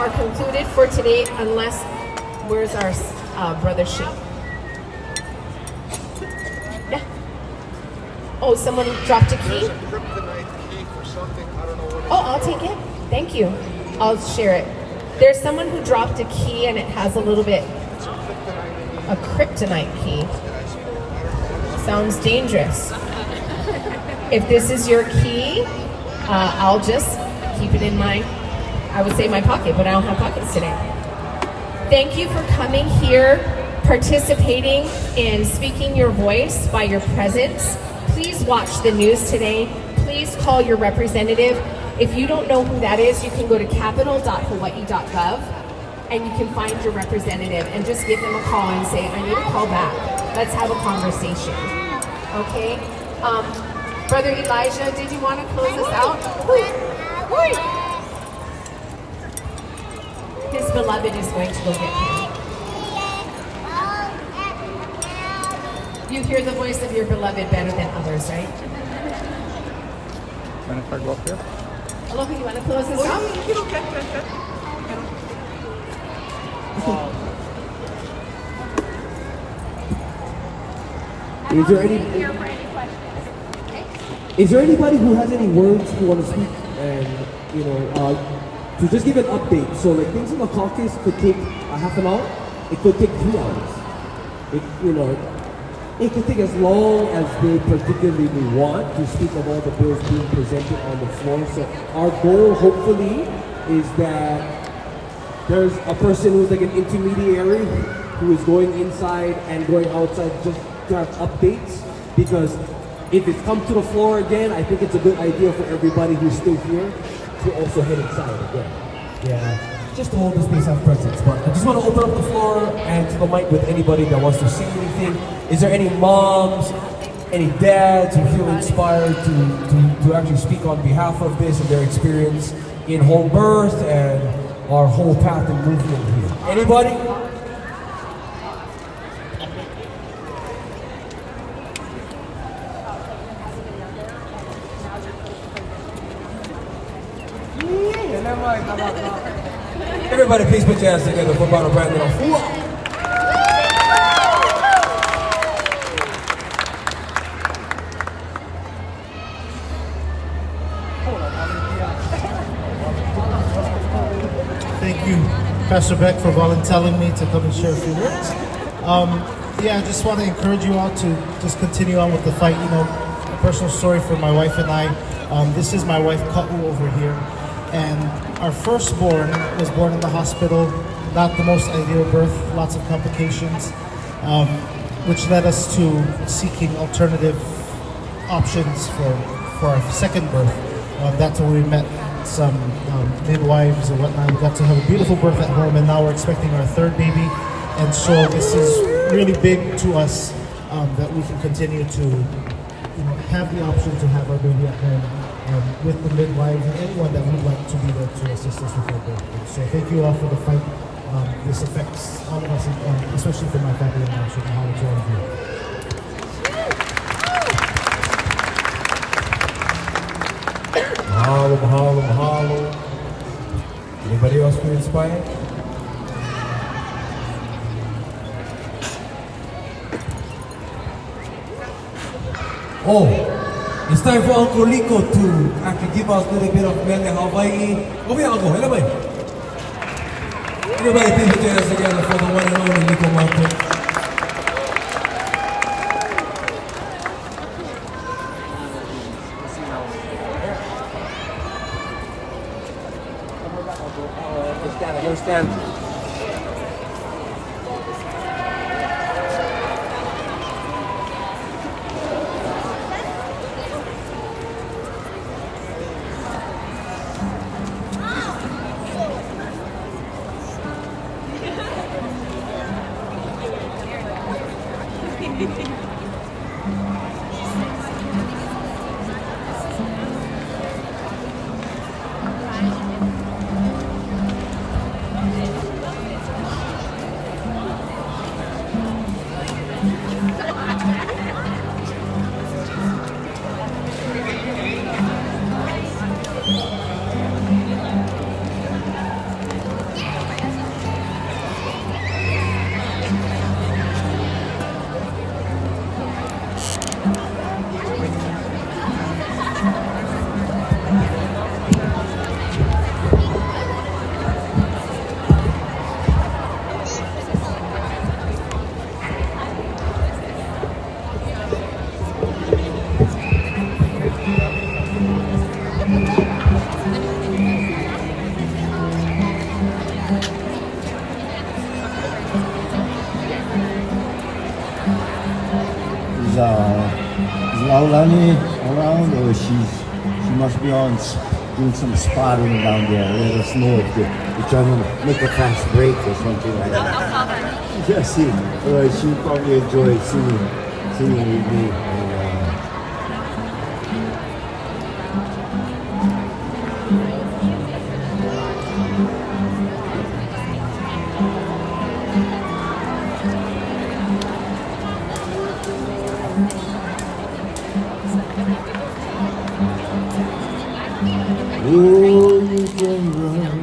are concluded for today unless, where's our brother Shane? Yeah. Oh, someone dropped a key? There's a kryptonite key for something, I don't know what it is. Oh, I'll take it. Thank you. I'll share it. There's someone who dropped a key and it has a little bit, a kryptonite key. Sounds dangerous. If this is your key, I'll just keep it in my, I would say my pocket, but I don't have pockets today. Thank you for coming here, participating in speaking your voice by your presence. Please watch the news today. Please call your representative. If you don't know who that is, you can go to capital.hawaii.gov and you can find your representative and just give them a call and say, I need a call back. Let's have a conversation. Okay? Brother Elijah, did you want to close us out? His beloved is going to go get him. You hear the voice of your beloved better than others, right? Mind if I go up here? Aloha, you want to close us out? Is there anybody who has any words who want to speak and to just give an update? So like things in the caucus could take a half an hour. It could take 3 hours. It could take as long as they particularly want to speak of all the bills being presented on the floor. So our goal, hopefully, is that there's a person who's like an intermediary who is going inside and going outside just to have updates. Because if it's come to the floor again, I think it's a good idea for everybody who's still here to also head inside again. Yeah, just to hold the space of presence. But I just want to open up the floor and to the mic with anybody that wants to say anything. Is there any moms, any dads who feel inspired to actually speak on behalf of this and their experience in home birth and our whole path and movement here? Anybody? Everybody please put your hands together for Brother Brandon Ahupua. Thank you, Pastor Beck, for volunteering me to come and share a few words. I just want to encourage you all to just continue on with the fight. A personal story for my wife and I. This is my wife, Ka'u, over here. And our firstborn was born in the hospital, not the most ideal birth, lots of complications, which led us to seeking alternative options for our second birth. That's where we met some midwives and whatnot. We got to have a beautiful birth at home, and now we're expecting our third baby. And so this is really big to us that we can continue to have the option to have our baby at home with the midwives and anyone that would like to be there to assist us with our birth. So thank you all for the fight. This affects all of us, especially for my family and I. So mahalo to all of you. Mahalo, mahalo, mahalo. Anybody else feel inspired? Oh, it's time for Uncle Rico to actually give us a little bit of mele Hawai'i. Over here, Uncle. Hello, man. Everybody please put your hands together for the one and only Rico Martin. Stand. Laulani around, or she must be on doing some spotting down there. Let us know if they're trying to make a fast break or something like that. Yeah, see, she'll probably enjoy singing with me. Oh, you can run,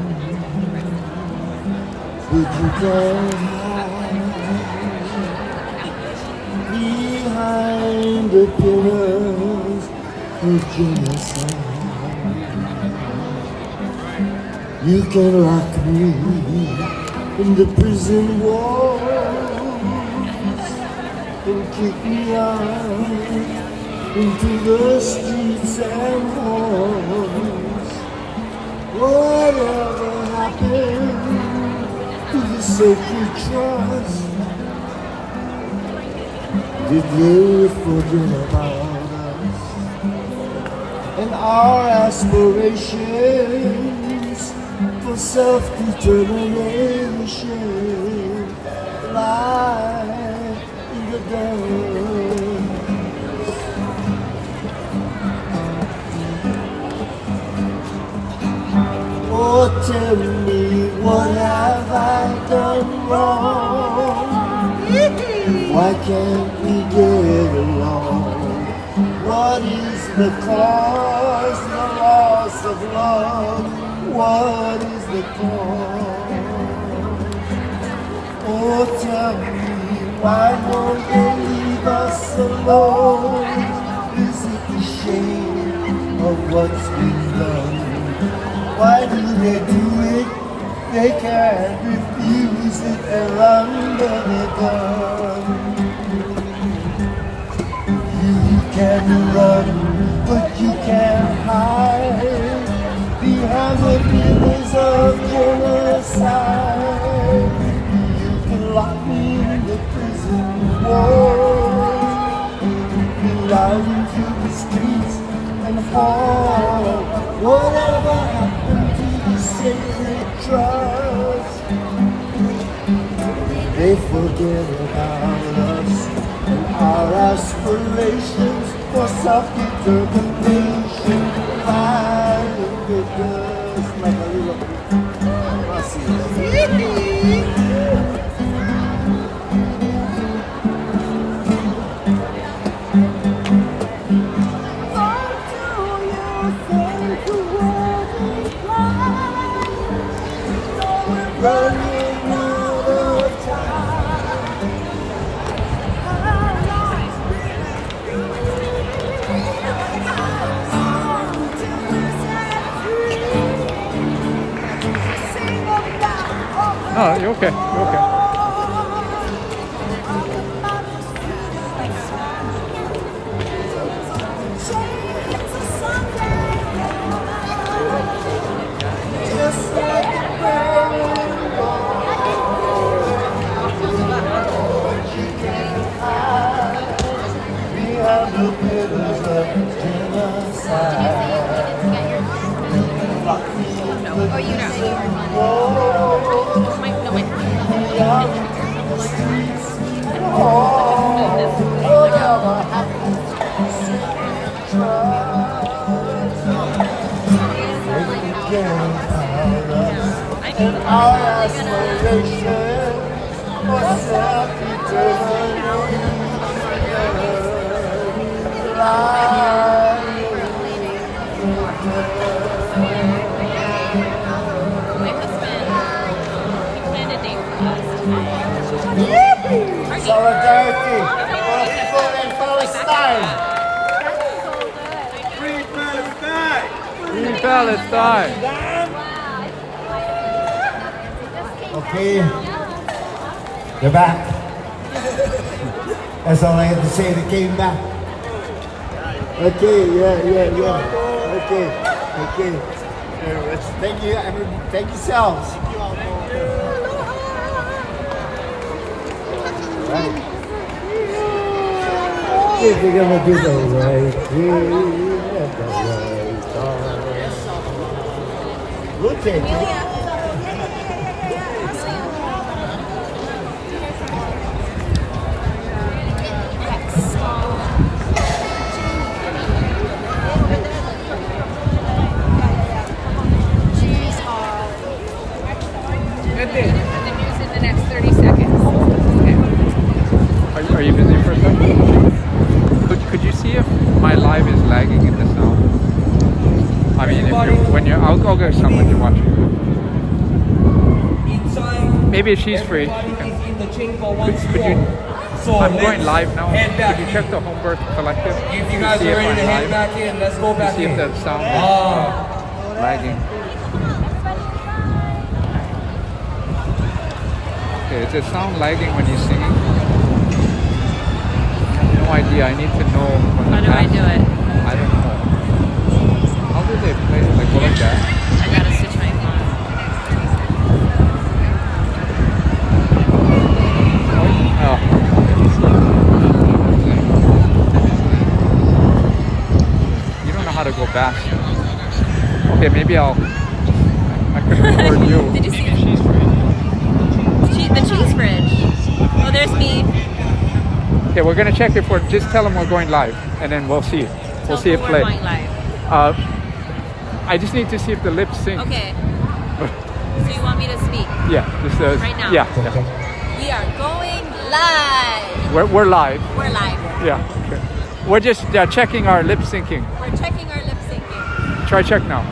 but you can't hide behind the pillars of genocide. You can lock me in the prison walls and kick me out into the streets and halls. Whatever happened to the sacred trust? Did they forget about us and our aspirations for self-determination lie in the dust? Oh, tell me, what have I done wrong? Why can't we get along? What is the cause, the loss of love? What is the cause? Oh, tell me, why won't they leave us alone? Is it the shame of what's been done? Why do they do it? They can't refuse it, they're under the gun. You can run, but you can't hide behind the pillars of genocide. You can lock me in the prison walls, be loud into the streets and fall. Whatever happened to the sacred trust? They forget about us and our aspirations for self-determination. Why the dust like a little running out of time. Oh, you're okay. You're okay. Just like a bird. Behind the pillars of genocide. Oh, you know. And our aspiration for solidarity for people in Palestine. Free Palestine! Free Palestine! Okay, they're back. That's all I had to say. They came back. Okay, yeah. Okay. Thank you, everyone. Thank yourselves. Right. if you're gonna do the right thing at the right time. We'll take it. The news in the next 30 seconds. Are you busy for a second? Could you see if my live is lagging in the sound? I mean, if you're I'll go some when you're watching. Maybe if she's free, she can. Could you? I'm going live now. Could you check the Home Birth Collective? If you guys are ready to head back in, let's go back See in. if the sound is lagging. Okay, is the sound lagging when you're singing? No idea. I need to know. How do I do it? I don't know. How do they play it? Like go like that? I gotta switch my phone. Oh. You don't know how to go back. Okay, maybe I could record you. Did you see the cheese fridge? Oh, there's me. Okay, we're gonna check if we're. Just tell them we're going live, and then we'll see. We'll see it play. We're going live. I just need to see if the lips sync. Okay. So you want me to speak? Yeah, just Right now? Yeah, We are going live. We're live. We're live. Yeah. Okay. We're just checking our lip syncing. We're checking our lip syncing. Try check now.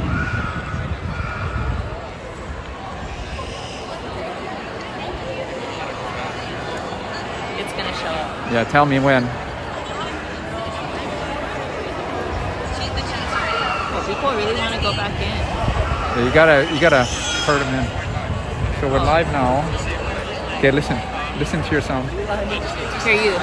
It's gonna show up. Yeah, tell me when. The cheese fridge. Oh, people really want to go back in. Yeah, you gotta hurt them in. So we're live now. Okay, listen to your sound. Hear you.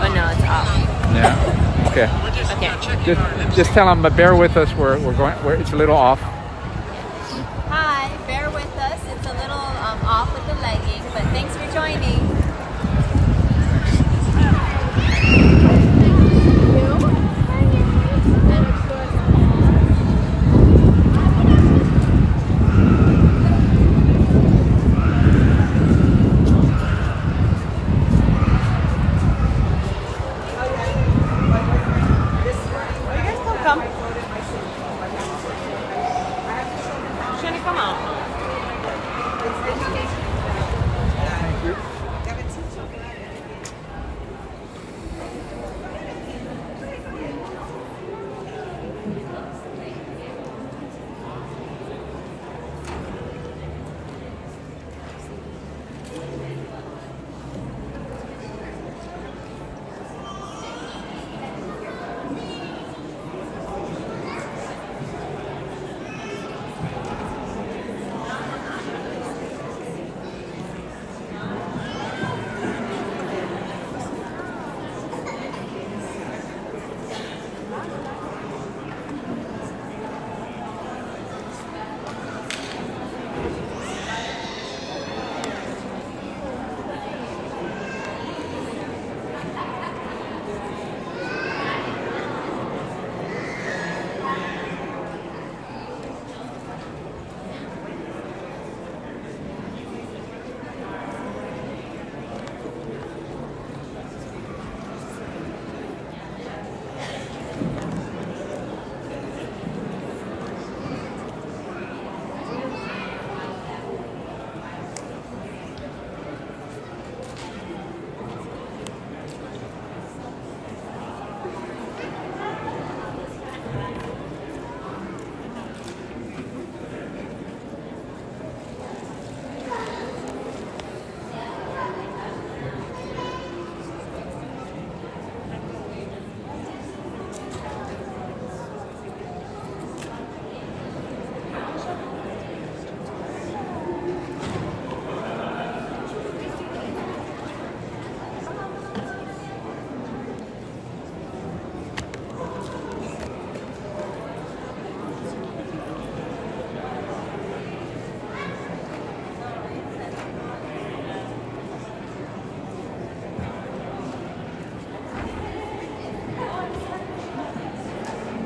Oh no, it's off. Yeah. Okay. Okay. Just tell them, but bear with us. We're going. It's a little off. Hi, bear with us. It's a little off with the legging, but thanks for joining. Come. Shani, come out.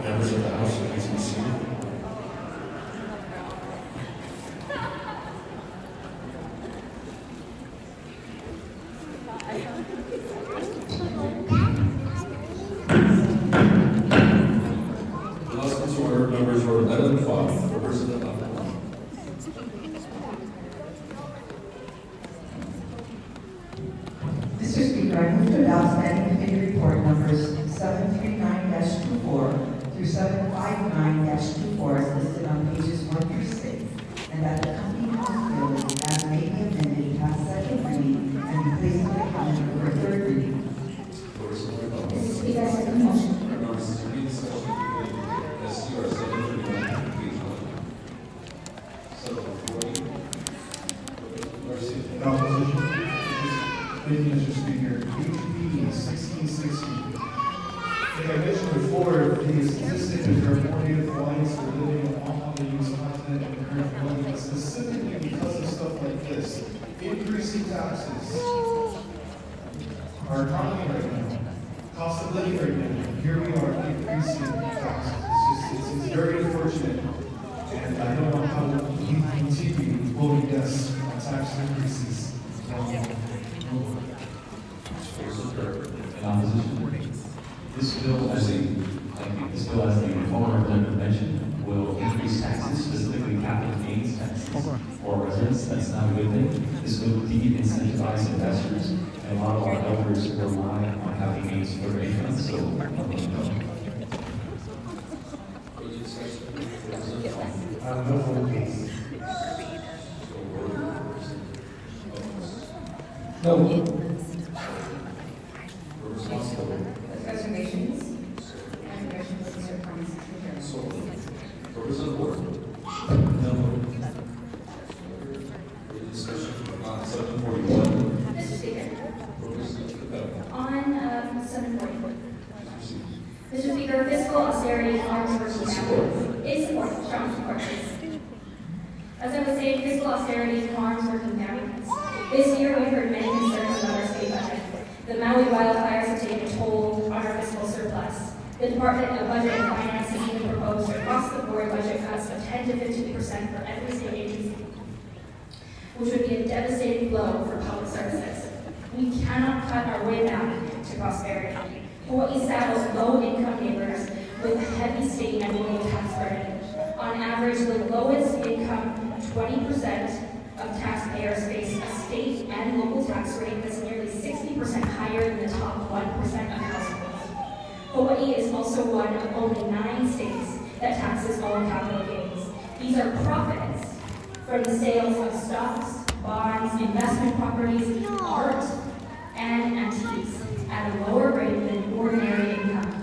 Members of the House, please be seated. The House comes to order. Numbers are 11 and 5. Representative Ahupua. Mr. Speaker, I move to adopt standing committee report numbers 739-24 through 759-24 as listed on pages 1 through 6, and that the company bills as may be amended pass second reading and be placed on the calendar for third reading. Mr. Speaker, I second the motion. Thank you, Mr. Speaker. HB 1660. As I mentioned before, it is consistent with our 40th Hawaii's for living on Honolulu's continent and the current development, specifically because of stuff like this. Increasing taxes. Our economy right now, cost of living right now, here we are increasing taxes. It's very unfortunate, and I don't know how we continue voting yes on tax increases. In opposition, this bill, as the former representative mentioned, will increase taxes, specifically capital gains taxes for residents. That's not a good thing. This will de-incentivize investors, and a lot of our elders rely on having gains for their income. So, No vote, please. no. Reservations. Reservations, Mr. Thomas. Representative Ward. No. Discussion on 741. Mr. Speaker, on 740. Mr. Speaker, fiscal austerity and arms versus families is support, strong support, please. As I was saying, fiscal austerity harms working families. This year, we've heard many concerns about our state budget. The Maui wildfires have taken a toll on our fiscal surplus. The Department of Budget and Finance has even proposed across-the-board budget cuts of 10 to 15% for every state agency, which would be a devastating blow for public services. We cannot cut our way back to prosperity. Hawaii saddles low-income neighbors with a heavy state and local tax burden. On average, the lowest income 20% of taxpayers face a state and local tax rate that's nearly 60% higher than the top 1% of households. Hawaii is also one of only 9 states that taxes all capital gains. These are profits from the sales of stocks, bonds, investment properties, art, and antiques at a lower rate than ordinary income.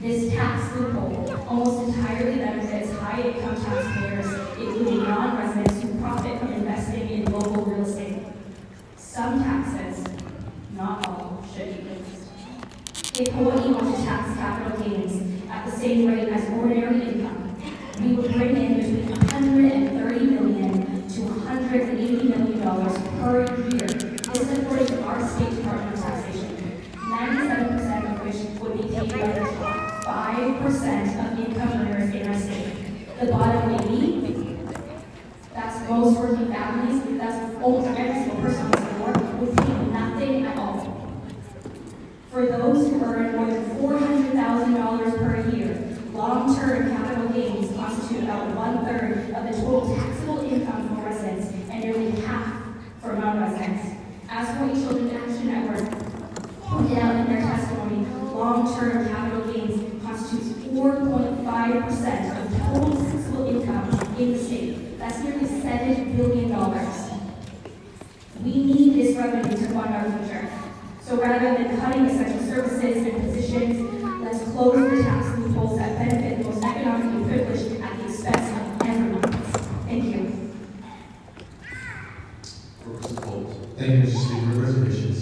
This tax loophole almost entirely benefits high-income taxpayers, including non-residents who profit from investing in local real estate. Some taxes, not all, should be raised. If Hawaii wanted to tax capital gains at the same rate as ordinary income, we would bring in between $130 million to $180 million per year. This is according to our State Department of Taxation, 97% of which would be paid by the top 5% of income earners in our state. The bottom 80, that's most working families, that's almost every single person on the board, would pay nothing at all. For those who earn more than $400,000 per year, long-term capital gains constitute about 1/3 of the total taxable income for residents and nearly half for non-residents. As Hawaii Children's Action Network pointed out in their testimony, long-term capital gains constitutes 4.5% of total taxable income in the state. That's nearly $7 billion. We need this revenue to fund our future. So rather than cutting essential services and positions, let's close the tax loopholes that benefit the most economically privileged at the expense of everyone else. Thank you. Thank you, Mr. Speaker. Reservations.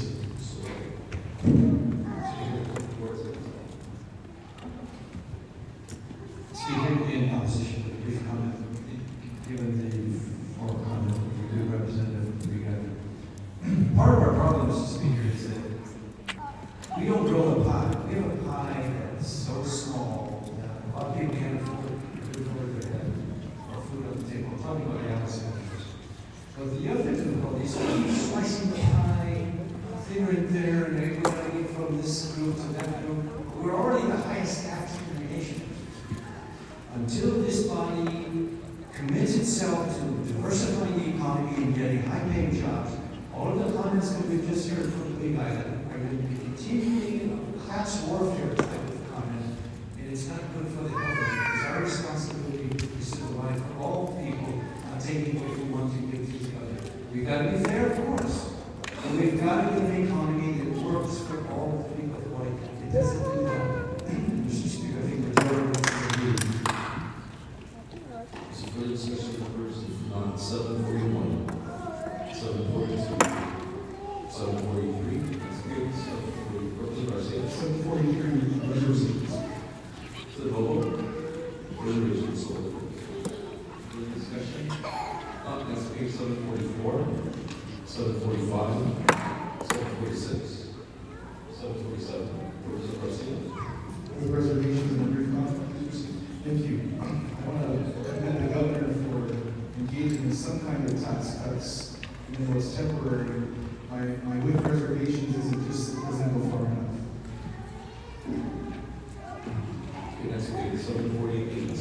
Speaking in opposition to the brief comment, given the former comment of the good representative Brigada. Part of our problem, Mr. Speaker, is that we don't grow a pie. We have a pie that's so small getting high-paying jobs. All of the comments that we've just heard from the Big Island are going to be continuing class warfare type of comment, and it's not good for the government. It's our responsibility is to provide for all people, not taking what we want to give to the other. We've got to be fair, of course, and we've got to get an economy that works for all the people. It doesn't do that. Mr. Speaker, I think we're doing what we're doing. So further discussion occurs on 741, 742, 743, that's good, 743, resolutions. to the vote. Resolution so ordered. Further discussion? Next page 744, 745, 746, 747. President Garcia. With reservations and a brief comment, please proceed. Thank you. I want to commend the governor for engaging in some kind of tax cuts, even though it's temporary. My with reservations is it just doesn't go far enough. Okay, next page 748,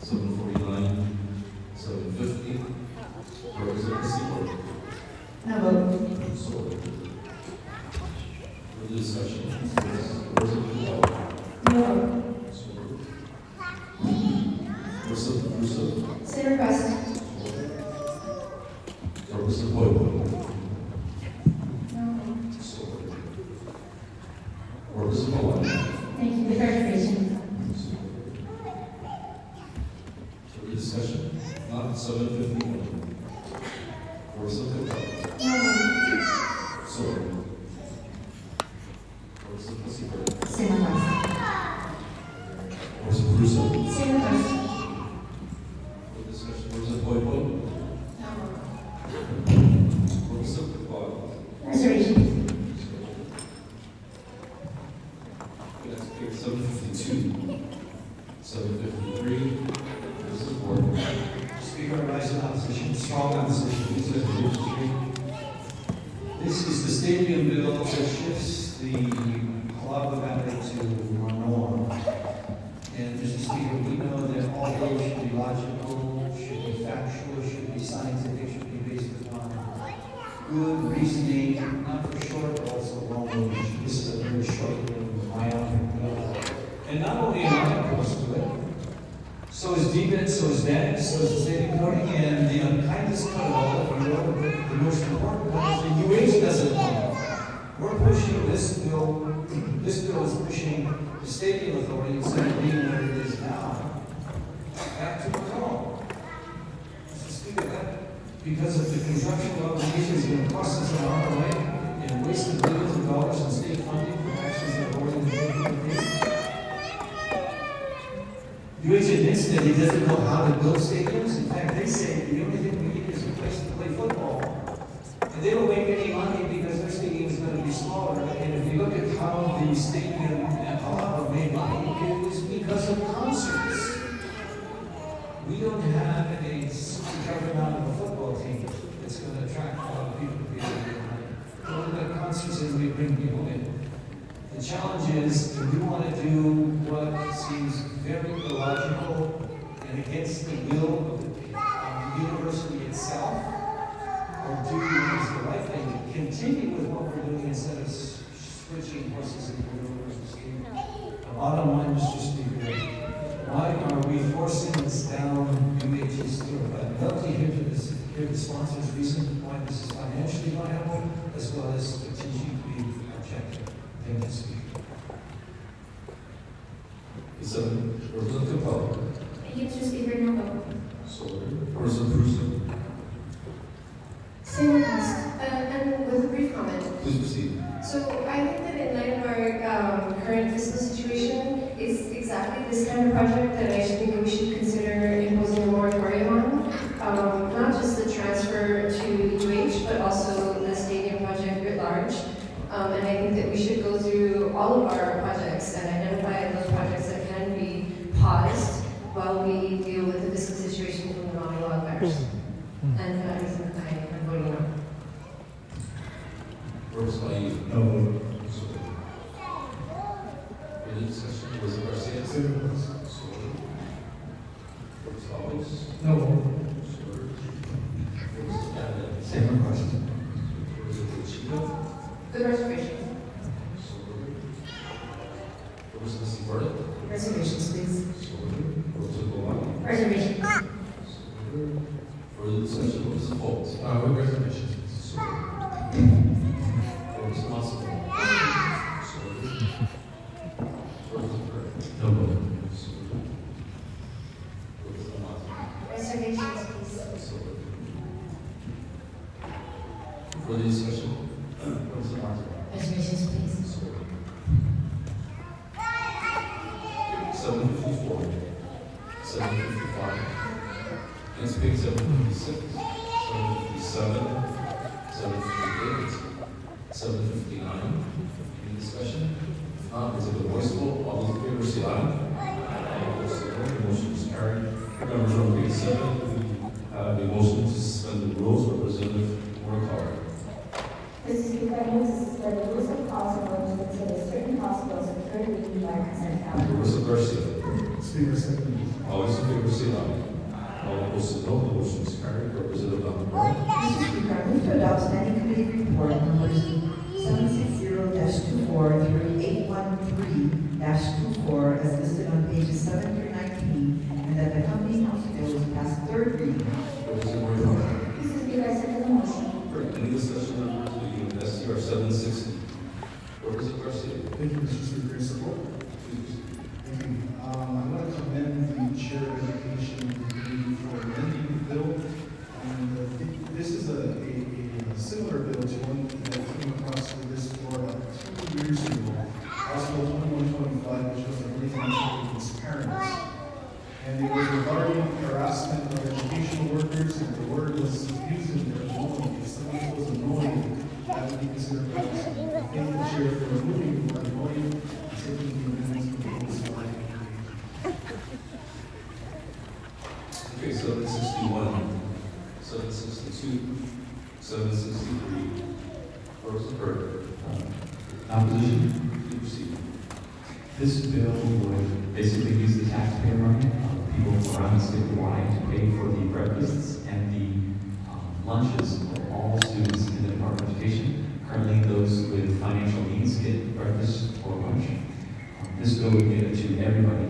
749, 750. Representative Seaboard. No vote. So ordered. Further discussion? Representative Hall. No vote. So ordered. Representative Russo. Same request. Representative Boyle. No. So ordered. Representative Malaki. Thank you. With reservations. Further discussion? Not 751. Representative Hall. No. So ordered. Representative Seaboard. Same request. Representative Russo. Same request. Further discussion? Representative Boyle. No. Representative Hall. Reservations. Next page 752, 753, Representative Ward. Speaker, I rise in opposition, strong opposition to this resolution. This is the stadium bill that shifts the Hawai'i Valley to Manoa. And Mr. Speaker, we know that all bills should be logical, should be factual, should be scientific, should be based upon good reasoning, not for short, but also long range. This is a very short bill, myopic bill. And not only am I opposed to it, so is DBIT, so is DAG, so is the state reporting, and the unkindness of it all, the most important one is the UH doesn't know. We're pushing this bill is pushing the stadium authority, instead of being where it is now, back to Macau. Mr. Speaker, that, because of the construction obligation is going to cost us an arm and a leg, and wasted billions of dollars in state funding for actions that are already taken. UH admits that he doesn't know how to build stadiums. In fact, they say the only thing we need is a place to play football. And they don't make any money because their stadium is going to be smaller. And if you look at how the stadium at Hawai'i made money, it was because of concerts. We don't have a super juggernaut of a football team that's going to attract a lot of people to be able to get money. We've got concerts and we bring people in. The challenge is, do we want to do what seems very illogical and against the will of the university itself? Or do we, as the right thing, continue with what we're doing instead of switching horses in the university scheme? The bottom line, Mr. Speaker, why are we forcing this down UH's throat? I'd love to hear the sponsor's reason why this is financially viable, as well as strategically objective. Thank you, Speaker. Representative Capella. Thank you, Mr. Speaker. No vote. So ordered. Representative Russo. Same request, and with a brief comment. Please proceed. So I think that in light of our current fiscal situation, it's exactly this kind of project that I think that we should consider imposing a moratorium on. Not just the transfer to UH, but also the stadium project writ large. And I think that we should go through all of our projects and identify those projects that can be paused while we deal with the fiscal situation from the Maui wildfires. And for that reason, I'm voting no. Representative Hall. No. Further discussion? Representative Garcia. Same request. So ordered. Representative Alves. No. So ordered. Representative Reservations, please. Reservation. Further discussion, what is the vote? With reservations. Responsible. No vote. Reservations, please. Further discussion, what is the matter? Reservations, please. 754, 755, next page 756, 757, 758, 759. Any discussion? If not, is it a voice vote? All those in favor say aye. All opposed say no. The motion is carried. Members on page 7, we have a motion to suspend the rules. Representative Morikawa. Mr. Speaker, I move to suspend the rules of council to consider certain hospitals of third reading by consent calendar. Marissa Garcia. Speaker, second. All those in favor say aye. All opposed say no. The motion is carried. Representative Ahupua. Mr. Speaker, I move to adopt standing committee report numbers 760-24 through 813-24 as listed on pages 7 through 19, and that the accompanying house bill is passed third reading. Representative Morikawa. Mr. Speaker, I second the motion. Any discussion on SDR 760? Representative Garcia. Thank you, Mr. Speaker, your support. Thank you. I want to commend the Chair of Education Committee for amending the bill. And this is a similar bill to one that came across with this floor about 2 years ago, House Bill 2125, which was a related against parents. And it was regarding harassment of educational workers, and the word was used in there, annoying. If someone was annoying, that would be considered harassment. I thank the Chair for removing the word annoying and taking the amendments from the slide. Okay, 761, 762, 763. Representative Burke. Opposition. Please proceed. This bill would basically use the taxpayer money of people around the state of Hawaii to pay for the breakfasts and the lunches of all students in the Department of Education. Currently, those with financial needs get breakfast or lunch. This bill would give it to everybody.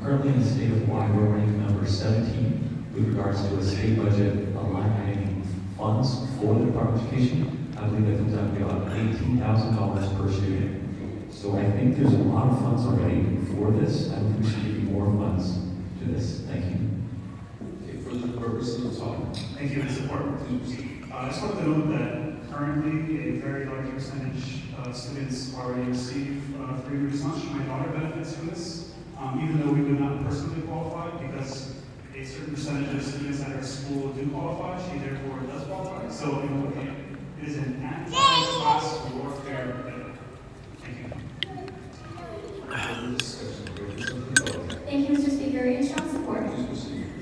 Currently, in the state of Hawaii, we're ranking number 17 with regards to a state budget line item funds for the Department of Education. I believe that comes out to be about $18,000 per student. So I think there's a lot of funds already for this. I think we should give more funds to this. Thank you. Okay, further purpose of talk. Thank you, Mr. Support. I just wanted to note that currently a very large percentage of students already receive free reduced lunch. My daughter benefits from this, even though we do not personally qualify, because a certain percentage of students at our school do qualify. She therefore does qualify. So it is an anti-class warfare bill. Thank you. Thank you, Mr. Speaker. In strong support.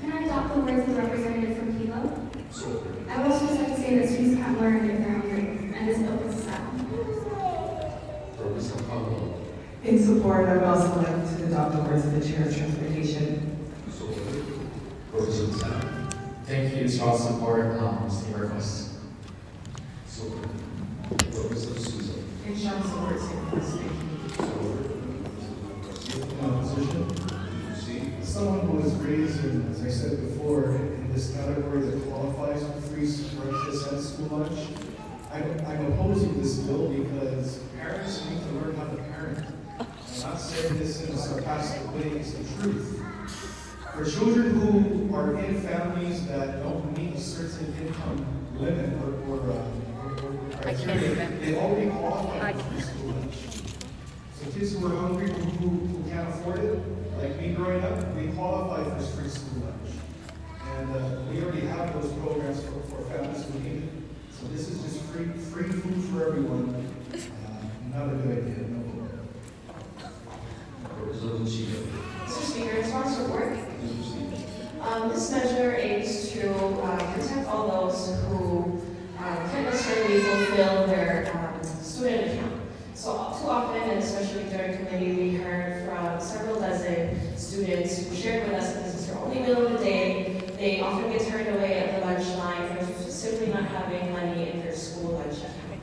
Can I adopt the words of the representative from Kilo? I would also just like to say that students can't learn if they're hungry, and this bill puts us out. In support, I would also like to adopt the words of the Chair of Transportation. Thank you, strong support, state request. In strong support, state request. In opposition, someone who was raised in, as I said before, in this category that qualifies for free breakfast and school lunch, I'm opposing this bill because parents need to learn how to parent. I'm not saying this in a sarcastic way, it's the truth. For children who are in families that don't meet a certain income limit or criteria, they already qualify for free school lunch. So kids who are hungry, who can't afford it, like me growing up, we qualify for free school lunch. And we already have those programs for families who need it. So this is just free food for everyone. Not a good idea, no. Mr. Speaker, in strong support. This measure aims to protect all those who can't necessarily fulfill their student account. So too often, and especially during committee, we heard from several dozen students who shared with us that this is their only meal of the day. They often get turned away at the lunch line for simply not having money in their school lunch account.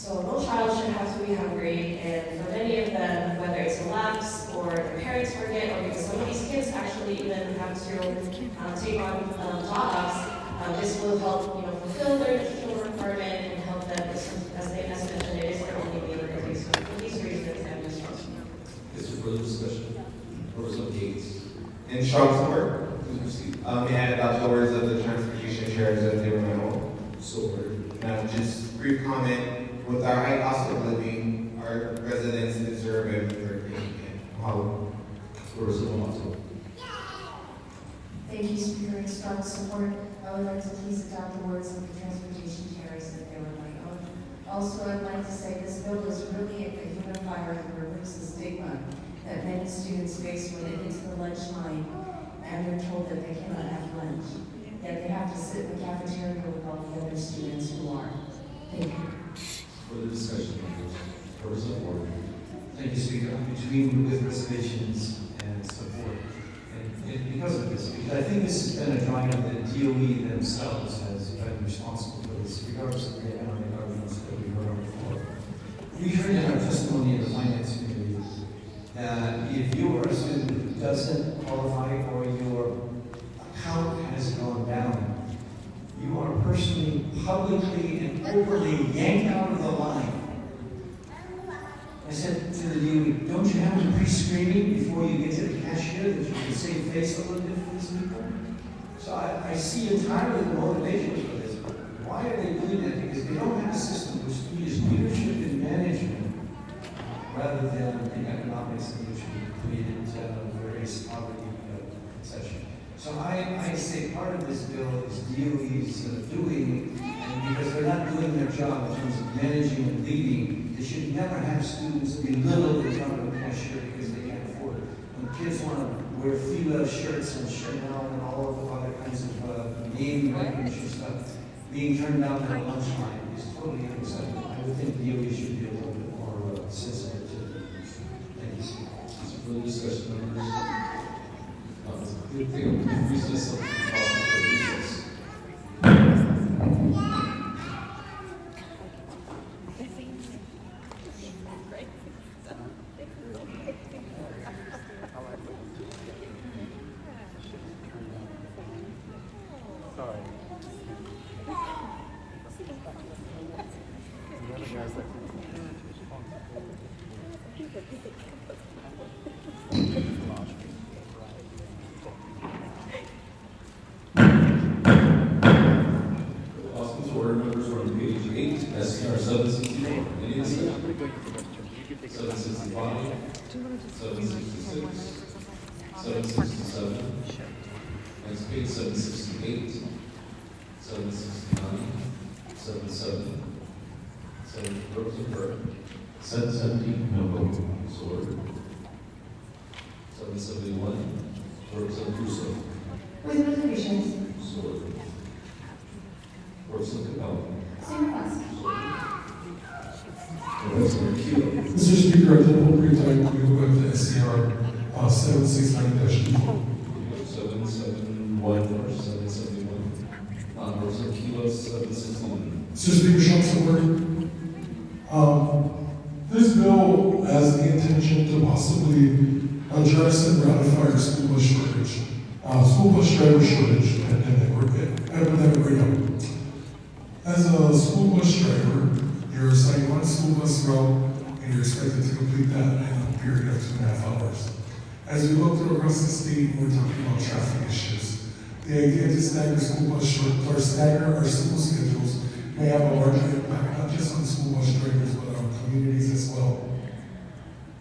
So no child should have to be hungry, and for many of them, whether it's a lapse or their parents forget, or because some of these kids actually even have to take on jobs, this will help, fulfill their nutritional requirement and help them, as mentioned, it is their only meal of the day. So for these reasons, I'm just trusting. Is there further discussion? Proposal 8. In strong support, please proceed. May I adopt the words of the transportation chairs as they were memo? So ordered. Now, just brief comment. With our high cost of living, our residents deserve everything. Mahalo. Thank you, Speaker. In strong support, I would like to please adopt the words of the transportation chairs that they were my own. Also, I'd like to say this bill is really a unifier that removes the stigma that many students face when they get to the lunch line and they're told that they cannot have lunch. Yet they have to sit in the cafeteria with all the other students who are. Thank you. Further discussion, members? Members of order. Thank you, Speaker. I'm between with reservations and support. And because of this, because I think this has been a drawing of the DOE themselves has been responsible for this, regardless of the economic arguments that we heard on before. We heard in our testimony in the Finance Committee that if you are a student who doesn't qualify or your account has gone down, you are personally, publicly, and openly yanked out of the line. I said to the DOE, don't you have to pre-screening before you get to the cashier that you can save face a little bit for these people? So I see entirely the motivation for this. Why are they doing that? Because they don't have a system which uses leadership and management rather than the economics in which we created various poverty concession. So I say part of this bill is DOE's doing, and because they're not doing their job in terms of managing and leading, they should never have students belittled in front of a cashier because they can't afford it. When kids want to wear Fila shirts and Chanel and all of the other kinds of name recognition stuff, being turned down in a lunch line is totally unacceptable. I would think DOE should be a little bit more sensitive to it. Thank you. Further discussion, members? Good thing. Recess. Recess. With reservations. Mr. Speaker, at the appropriate time, we will go to SCR 769-2. 771 or 771. Non-person kilos 761. Mr. Speaker, short summary. This bill has the intention to possibly address and ratify our school bus shortage, school bus driver shortage epidemic right now. As a school bus driver, you're assigned one school bus route and you're expected to complete that in a period of 2.5 hours. As we look across the state, we're talking about traffic issues. The idea to stagger school bus or stagger our school schedules may have a larger impact, not just on school bus drivers, but on communities as well.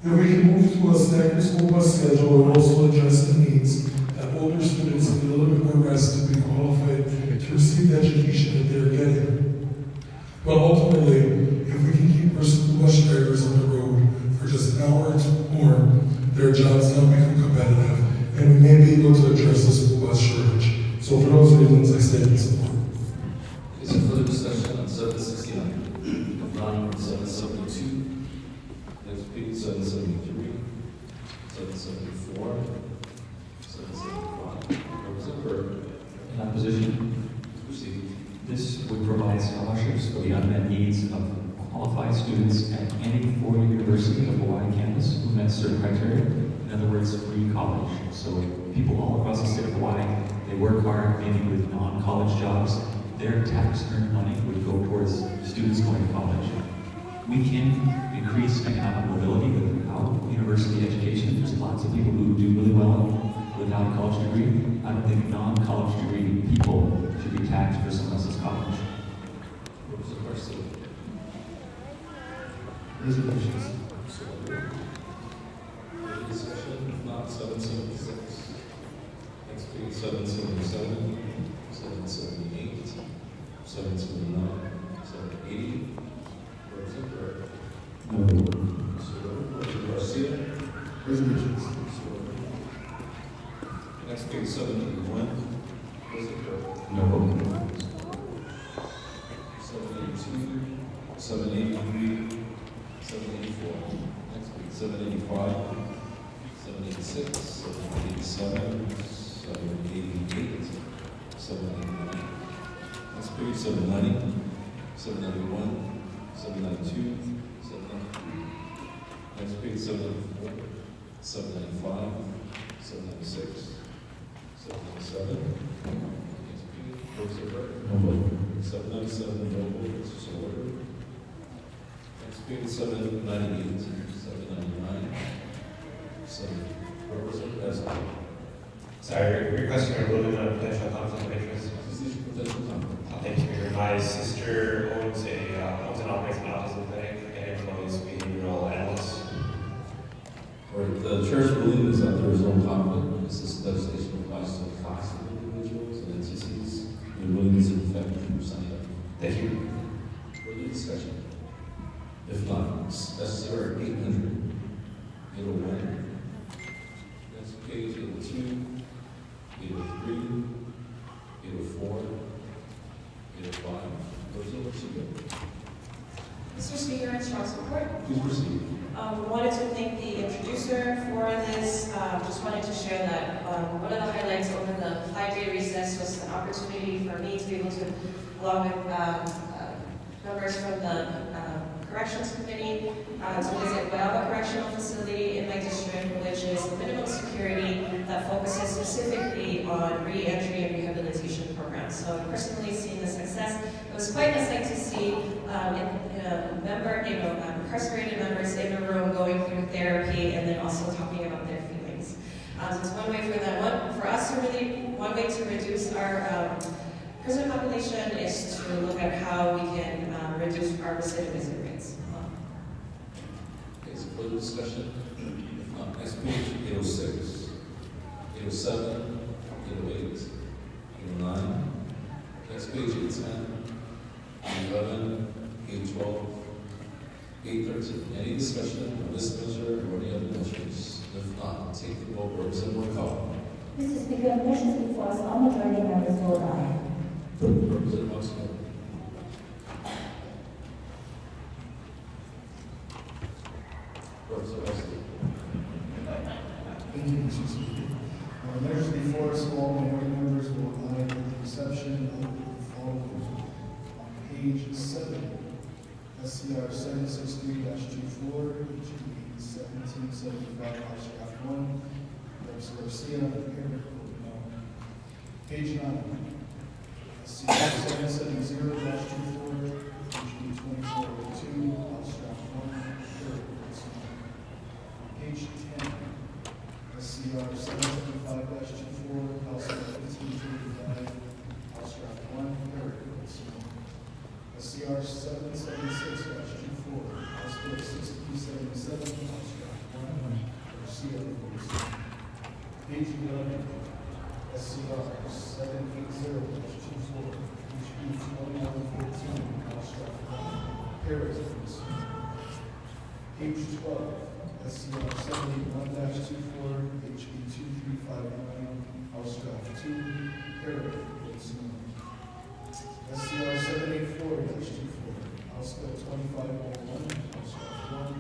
If we can move to a staggered school bus schedule and also address the needs that older students need a little bit more rest to be qualified to receive the education that they're getting. But ultimately, if we can keep our school bus drivers on the road for just an hour or two more, their jobs now become competitive, and we may be able to address the school bus shortage. So for those reasons, I stand in support. Is there further discussion on 769? If not, 772. Next page, 773. 774. 775. Representative Burke. In opposition, Proceed. this would provide scholarships for the unmet needs of qualified students at any four-year university of Hawaii campus who met certain criteria. In other words, free college. So people all across the state of Hawaii, they work hard, maybe with non-college jobs. Their tax-earned money would go towards students going to college. We can increase economic mobility without university education. There's lots of people who do really well without a college degree. I don't think non-college degree people should be taxed for someone else's college. What was the question? Resolutions. Any discussion? If not, 776. Next page, 777, 778, 779, 780. Representative Burke. No. Representative Garcia. Resolutions. Next page, 781. Representative Burke. No. 782, 783, 784. Next page, 785, 786, 787, 788, 789. Next page, 790, 791, 792, 793. Next page, 794, 795, 796, 797. Next page, Representative Burke. No. 797, no vote, so ordered. Next page, 798, 799, 7, Representative Esco. Sorry, requesting a ruling on potential conflict of interest. Potential conflict. Thank you. My sister owns and operates an autism clinic and employs behavioral analysts. Right, the church believes that there is no conflict. This legislation applies to a class of individuals and entities. It really needs to affect 50%. Thank you. Further discussion? If not, SCR 800, 801. Next page, 802, 803, 804, 805. Representative Chico. Mr. Speaker, in strong support. Please proceed. We wanted to thank the introducer for this. Just wanted to share that one of the highlights over the 5-day recess was an opportunity for me to be able to, along with members from the Corrections Committee, to visit WELLBEING Correctional Facility in my district, which is minimum security that focuses specifically on re-entry and rehabilitation programs. So I've personally seen the success. It was quite a sight to see incarcerated members in a room going through therapy and then also talking about their feelings. So it's one way for them. For us to really, one way to reduce our prison population is to look at how we can reduce our recidivism rates. Okay, so further discussion? If not, next page, 806, 807, 808, 809. Next page, 810, 811, 812, 813. Any discussion on this measure or any other measures? If not, take the vote. Representative Moku. Mr. Speaker, motions before us, all majority members vote aye. Representative Moku. Thank you, Mr. Speaker. Measures before us, all minority members will aye with the exception of the following. On page 7, SCR 763-24, HB 1775, House Draft 1, Representative Garcia, Eric, no. Page 9, SCR 770-24, HB 2402, House Draft 1, Eric, page 10, SCR 775-24, House Bill 1535, House Draft 1, Eric, SCR 776-24, House Bill 6377, House Draft 1, Garcia, page 11, SCR 780-24, HB 2114, House Draft 1, Paris, page 12, SCR 781-24, HB 2359, House Draft 2, Paris, SCR 784-24, House Bill 2501, House Draft 1,